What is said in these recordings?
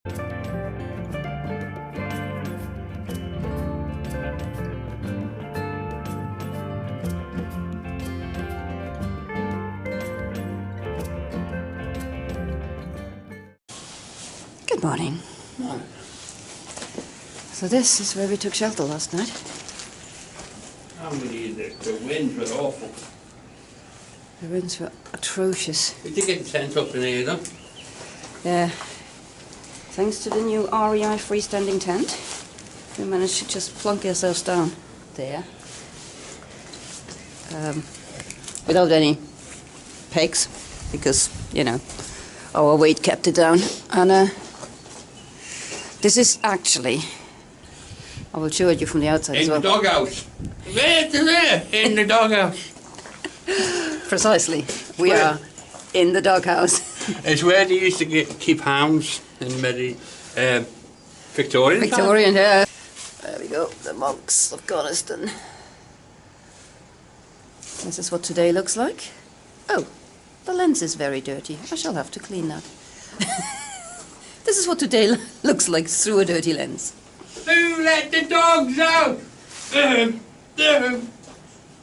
Good morning. Morning. So this is where we took shelter last night. The winds were awful. The winds were atrocious. We did get the tent up in here though. Yeah. Thanks to the new REI freestanding tent, we managed to just plunk ourselves down there. Without any pegs, because, you know, our weight kept it down. And this is actually, I will show it you from the outside as well. In the doghouse. There, in the doghouse. Precisely. We are in the doghouse. It's where they used to keep hounds in the Victorian time. Victorian, yeah. There we go, the monks of Coniston. This is what today looks like. Oh, the lens is very dirty. I shall have to clean that. This is what today looks like through a dirty lens. Who let the dogs out? No,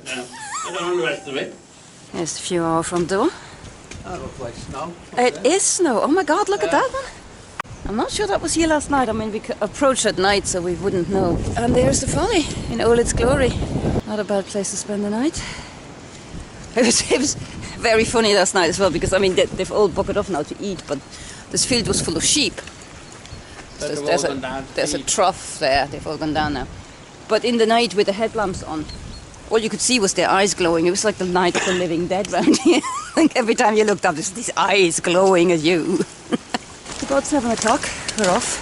I don't know the rest of it. Here's the view of our front door. That looks like snow. It is snow. Oh my God, look at that one. I'm not sure that was here last night. I mean, we approached at night, so we wouldn't know. And there's the folly in all its glory. Not a bad place to spend the night. It was very funny last night as well, because, I mean, they've all bucketed off now to eat, but this field was full of sheep. So there's a trough there. They've all gone down now. But in the night with the headlamps on, all you could see was their eyes glowing. It was like the night of the living dead round here. Like every time you looked up, there's these eyes glowing at you. It's about 7 o'clock. We're off.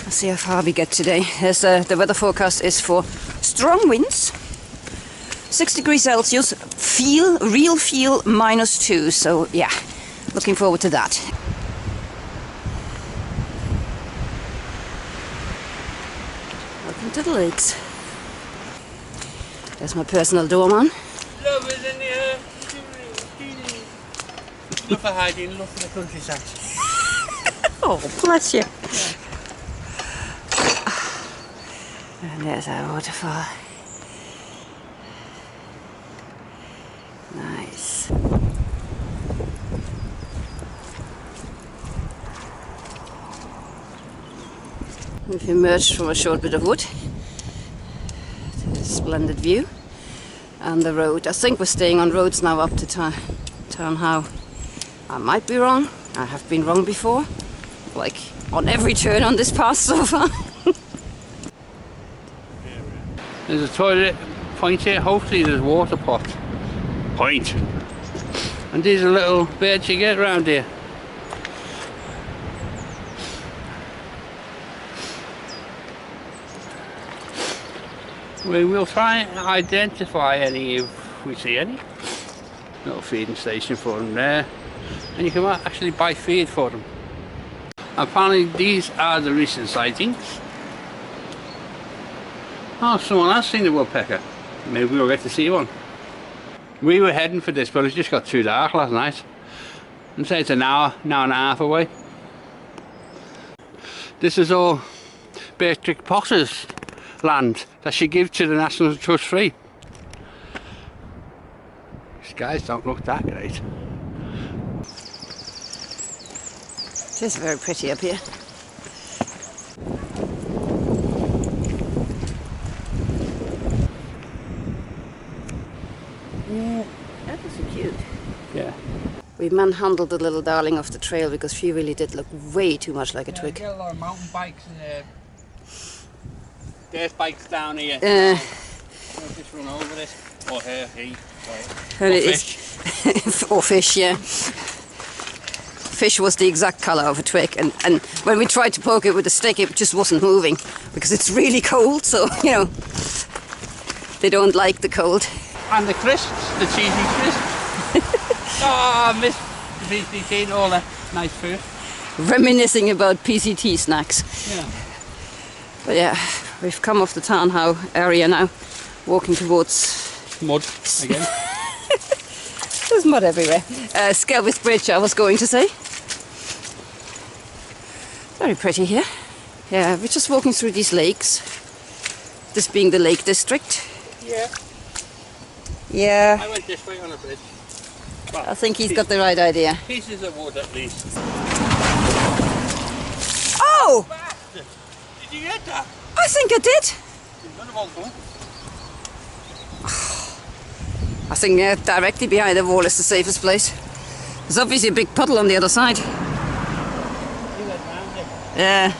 Let's see how far we get today. The weather forecast is for strong winds, 6 degrees Celsius, real feel -2. So yeah, looking forward to that. Welcome to the lakes. There's my personal doorman. Love is in the air. Love for hiding, love for the countryside. Oh, bless you. And there's our waterfall. Nice. We've emerged from a short bit of wood. Splendid view. And the road. I think we're staying on roads now up to Town How. I might be wrong. I have been wrong before. Like on every turn on this path so far. There's a toilet point here. Hopefully there's a water pot. Point. And these are little beds you get around here. We will try and identify any if we see any. Little feeding station for them there. And you can actually buy feed for them. Apparently these are the recent sightings. Oh, someone has seen the woodpecker. Maybe we'll get to see one. We were heading for this, but it just got too dark last night. And say it's an hour and a half away. This is all Beatrix Potter's land that she gave to the National Trust Free. These guys don't look that great. It is very pretty up here. Yeah, that was so cute. Yeah. We manhandled the little darling off the trail because she really did look way too much like a twig. You get a lot of mountain bikes and dirt bikes down here. Just run over this. Or her, he. Or fish. Or fish, yeah. Fish was the exact colour of a twig, and when we tried to poke it with a stick, it just wasn't moving because it's really cold, so, you know, they don't like the cold. And the crisps, the cheesy crisps. Oh, I miss the PCT and all that nice food. Reminiscing about PCT snacks. Yeah. But yeah, we've come off the Town How area now, walking towards... Mud, again. There's mud everywhere. Scous Bridge, I was going to say. Very pretty here. Yeah, we're just walking through these lakes. This being the Lake District. Yeah. Yeah. I went this way on a bridge. Well, I think he's got the right idea. Pieces of wood at least. Oh! Bastard! Did you get that? I think I did. I think directly behind the wall is the safest place. There's obviously a big puddle on the other side. Yeah.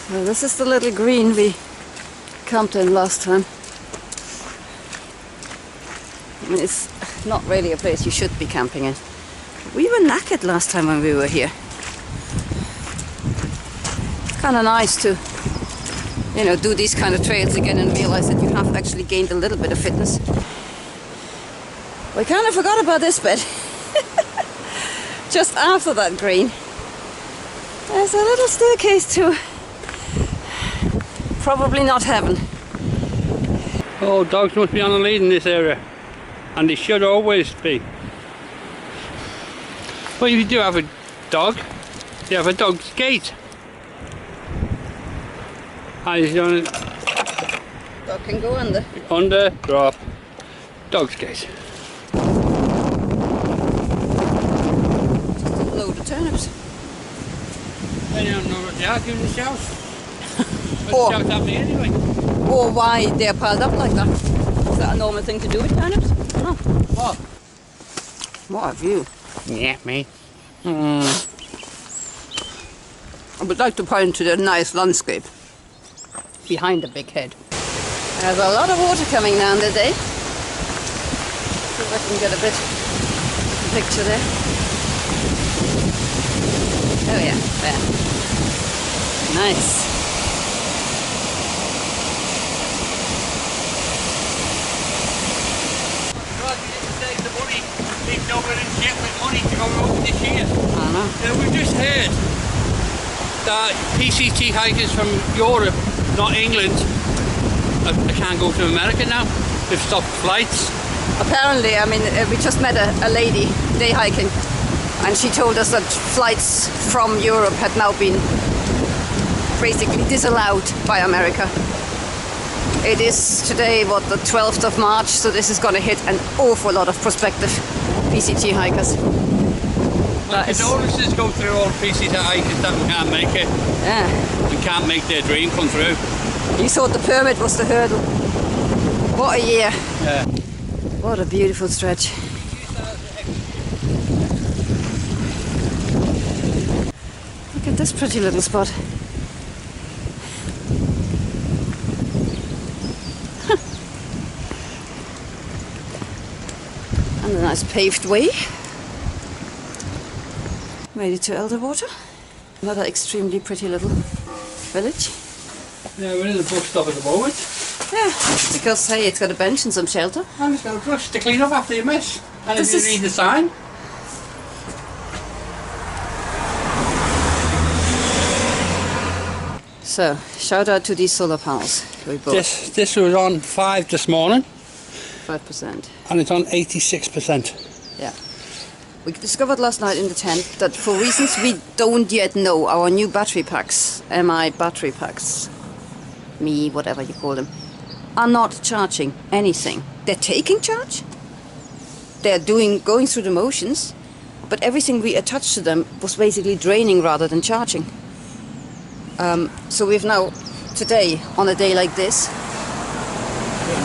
So this is the little green we camped in last time. I mean, it's not really a place you should be camping in. We were knackered last time when we were here. It's kind of nice to, you know, do these kind of trails again and realize that you have actually gained a little bit of fitness. We kind of forgot about this bit. Just after that green, there's a little staircase to probably not heaven. Oh, dogs must be on a lead in this area. And they should always be. Well, if you do have a dog, you have a dog's gate. And it's on Dog can go under. Under, drop, dog's gate. Just a load of turnips. I don't know what they are giving the shouts. Or, Shout at me anyway. or why they're piled up like that. Is that a normal thing to do with turnips? No. What? What a view. Yeah, me. I would like to point to the nice landscape behind the big head. There's a lot of water coming down today. See if I can get a bit of a picture there. Oh yeah, there. Nice. Money to go over this year. I know. We've just heard that PCT hikers from Europe, not England, can't go to America now. They've stopped flights. Apparently, I mean, we just met a lady day hiking, and she told us that flights from Europe had now been basically disallowed by America. It is today, what, the 12th of March, so this is going to hit an awful lot of prospective PCT hikers. Well, condolences go through all PCT hikers that can't make it. Yeah. And can't make their dream come through. You thought the permit was the hurdle. What a year. Yeah. What a beautiful stretch. Look at this pretty little spot. And a nice paved way. Made it to Elterwater. Another extremely pretty little village. Yeah, we're in the bus stop at the moment. Yeah, because hey, it's got a bench and some shelter. And it's got a brush to clean up after your mess. And This if you is- read the sign. So, shout out to these solar panels we bought. This was on 5 this morning 5%. and it's on 86%. Yeah. We discovered last night in the tent that for reasons we don't yet know, our new battery packs, MI battery packs, whatever you call them, are not charging anything. They're taking charge. They're going through the motions, but everything we attached to them was basically draining rather than charging. So we've now, today, on a day like this,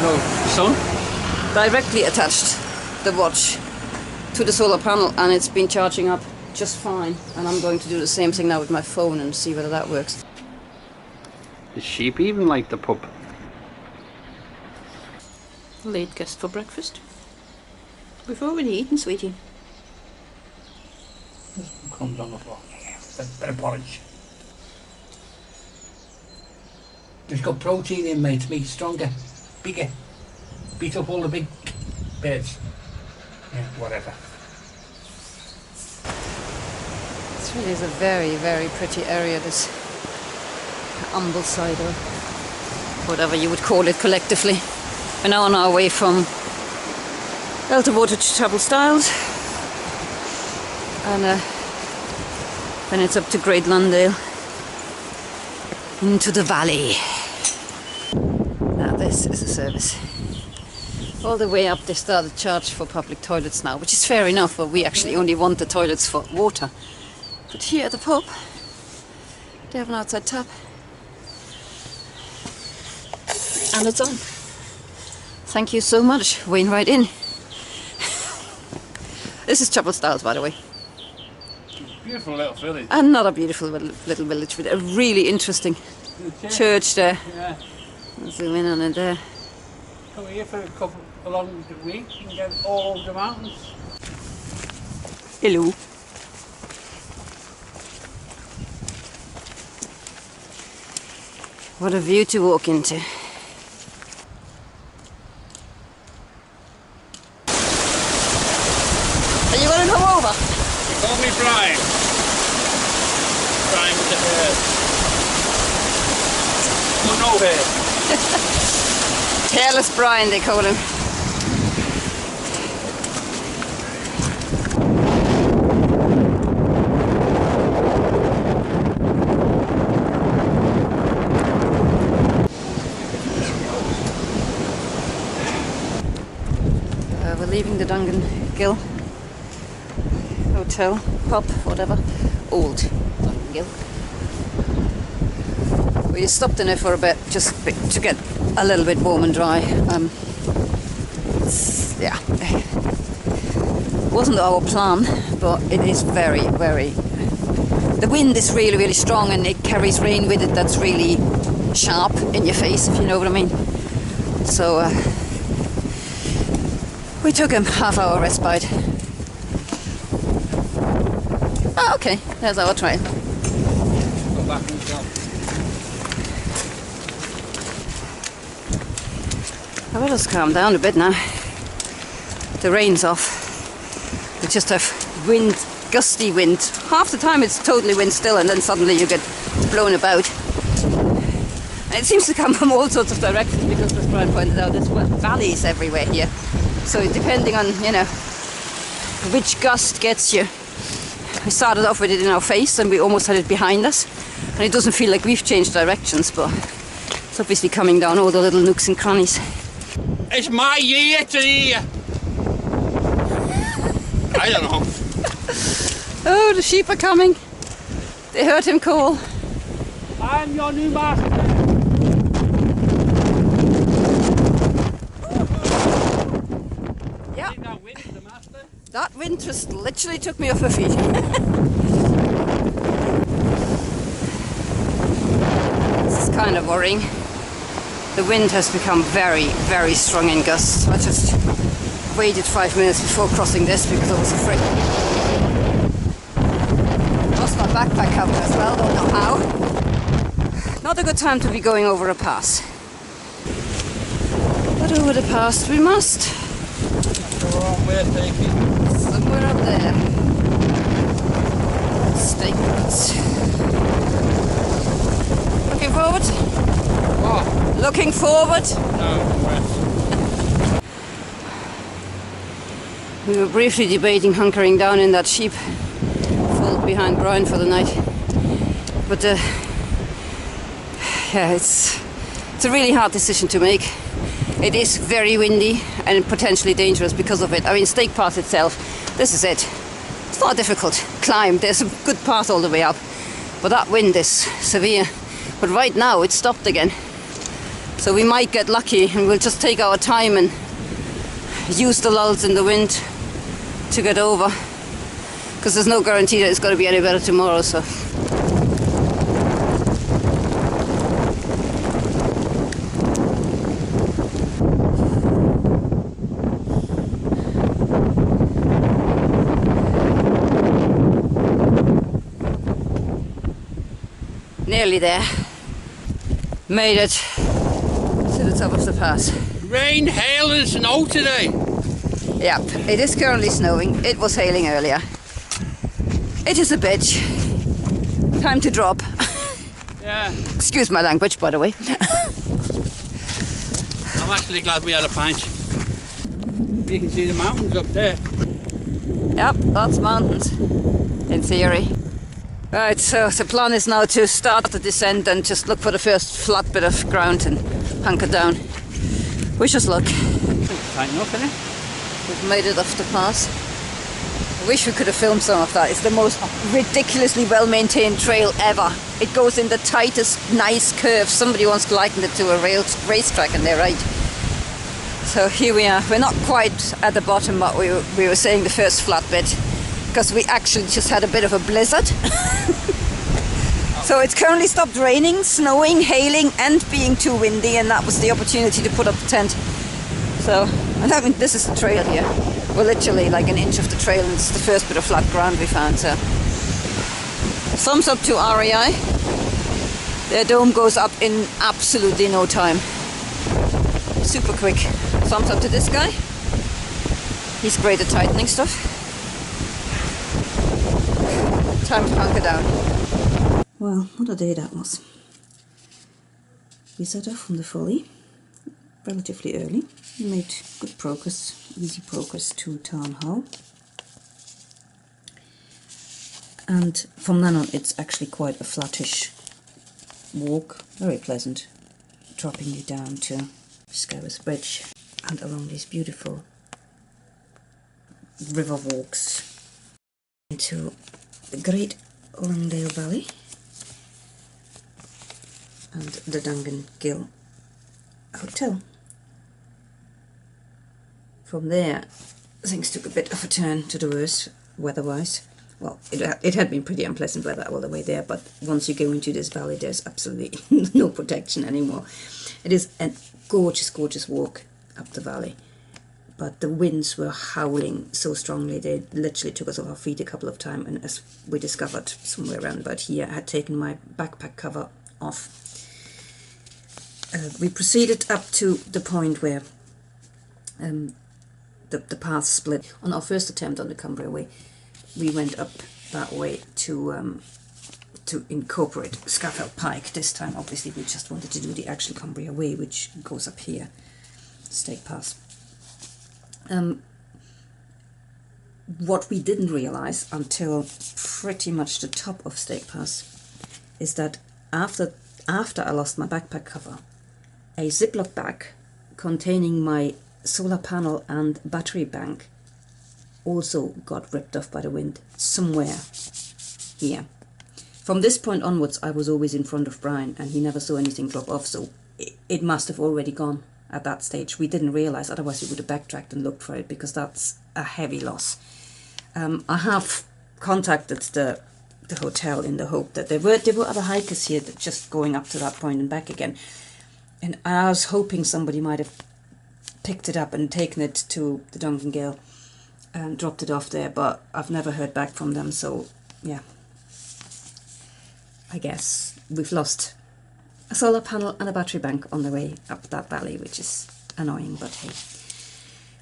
No sun. directly attached the watch to the solar panel, and it's been charging up just fine. And I'm going to do the same thing now with my phone and see whether that works. The sheep even like the pub. Late guest for breakfast. We've already eaten, sweetie. Comes on the floor. Bit of porridge. It's got protein in, mate, to make it stronger, bigger. Beat up all the big birds. Yeah, whatever. This really is a very, very pretty area, this Ambleside or whatever you would call it collectively. We're now on our way from Elterwater to Chapel Styles, and then it's up to Great Lundale into the valley. Now this is a service. All the way up they started charge for public toilets now, which is fair enough, but we actually only want the toilets for water. But here at the pub, they have an outside tap. And it's on. Thank you so much, Wainwright Inn. This is Chapel Styles, by the way. Beautiful little village. Another beautiful little village with a really interesting church there. Yeah. I'll zoom in on it there. Come here for a couple along the week, you can get all over the mountains. Hello. What a view to walk into. Are you going to come over? They call me Brian. Brian with the hair. Oh, no hair. Hairless Brian, they call him. We're leaving the Dungan Gill Hotel, pub, whatever. Old Dungan Gill. We stopped in it for a bit, just to get a little bit warm and dry. Yeah, wasn't our plan, but it is very, very. The wind is really, really strong, and it carries rain with it that's really sharp in your face, if you know what I mean. So we took a half-hour respite. Oh, okay, there's our trail. Go back and go. I will just calm down a bit now. The rain's off. We just have wind, gusty wind. Half the time it's totally wind still, and then suddenly you get blown about. And it seems to come from all sorts of directions, because as Brian pointed out, there's valleys everywhere here. So depending on, you know, which gust gets you. We started off with it in our face and we almost had it behind us. And it doesn't feel like we've changed directions, but it's obviously coming down all the little nooks and crannies. It's my year to hear. I don't know. Oh, the sheep are coming. They heard him call. I'm your new master. Yeah. That wind, the master. That wind just literally took me off my feet. This is kind of worrying. The wind has become very, very strong in gusts. I just waited 5 minutes before crossing this because I was afraid. Lost my backpack out as well, don't know how. Not a good time to be going over a pass. But over the pass we must. That's the wrong way of taking. Somewhere up there. Stay put. Looking forward? What? Looking forward? No, west. We were briefly debating hunkering down in that sheep fold behind Brian for the night. But yeah, it's a really hard decision to make. It is very windy and potentially dangerous because of it. I mean, Stake Pass itself, this is it. It's not a difficult climb. There's a good path all the way up. But that wind is severe. But right now it's stopped again. So we might get lucky and we'll just take our time and use the lulls in the wind to get over. Because there's no guarantee that it's going to be any better tomorrow, so. Nearly there. Made it to the top of the pass. Rain, hail and snow today. Yep, it is currently snowing. It was hailing earlier. It is a bitch. Time to drop. Yeah. Excuse my language, by the way. I'm actually glad we had a pint. You can see the mountains up there. Yep, that's mountains, in theory. Right, so the plan is now to start the descent and just look for the first flat bit of ground and hunker down. Wish us luck. Tight enough, isn't it? We've made it off the pass. I wish we could have filmed some of that. It's the most ridiculously well-maintained trail ever. It goes in the tightest, nice curves. Somebody once likened it to a racetrack, and they're right. So here we are. We're not quite at the bottom, but we were saying the first flat bit, because we actually just had a bit of a blizzard. So it's currently stopped raining, snowing, hailing, and being too windy, and that was the opportunity to put up the tent. So, and I mean, this is the trail here. We're literally like an inch off the trail, and it's the first bit of flat ground we found. So, thumbs up to REI. Their dome goes up in absolutely no time. Super quick. Thumbs up to this guy. He's great at tightening stuff. Time to hunker down. Well, what a day that was. We set off from the folly relatively early. We made good progress, easy progress to Town Hall. And from then on it's actually quite a flattish walk, very pleasant, dropping you down to Scous Bridge and along these beautiful river walks into the great Longdale Valley and the Dungan Gill Hotel. From there things took a bit of a turn to the worse weather-wise. Well, it had been pretty unpleasant weather all the way there, but once you go into this valley there's absolutely no protection anymore. It is a gorgeous, gorgeous walk up the valley, but the winds were howling so strongly they literally took us off our feet a couple of times, and as we discovered somewhere around about here, I had taken my backpack cover off. We proceeded up to the point where the path split. On our first attempt on the Cumbria Way, we went up that way to incorporate Scafell Pike. This time obviously we just wanted to do the actual Cumbria Way, which goes up here, Stake Pass. What we didn't realise until pretty much the top of Stake Pass is that after I lost my backpack cover, a Ziploc bag containing my solar panel and battery bank also got ripped off by the wind somewhere here. From this point onwards I was always in front of Brian and he never saw anything drop off, so it must have already gone at that stage. We didn't realise, otherwise we would have backtracked and looked for it, because that's a heavy loss. I have contacted the hotel in the hope that there were other hikers here that just going up to that point and back again, and I was hoping somebody might have picked it up and taken it to the Dungan Gill and dropped it off there, but I've never heard back from them, so yeah, I guess we've lost a solar panel and a battery bank on the way up that valley, which is annoying, but hey.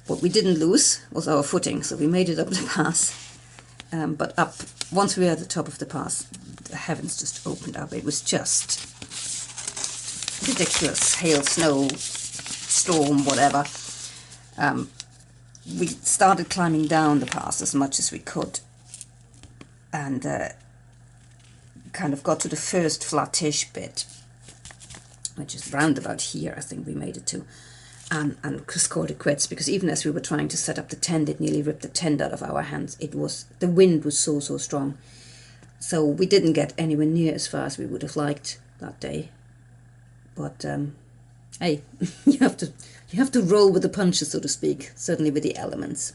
What we didn't lose was our footing, so we made it up the pass, but once we were at the top of the pass, the heavens just opened up. It was just ridiculous. Hail, snow, storm, whatever. We started climbing down the pass as much as we could, and kind of got to the first flattish bit, which is round about here, I think we made it to, and just called it quits, because even as we were trying to set up the tent, it nearly ripped the tent out of our hands. The wind was so strong, so we didn't get anywhere near as far as we would have liked that day. But hey, you have to roll with the punches, so to speak, certainly with the elements.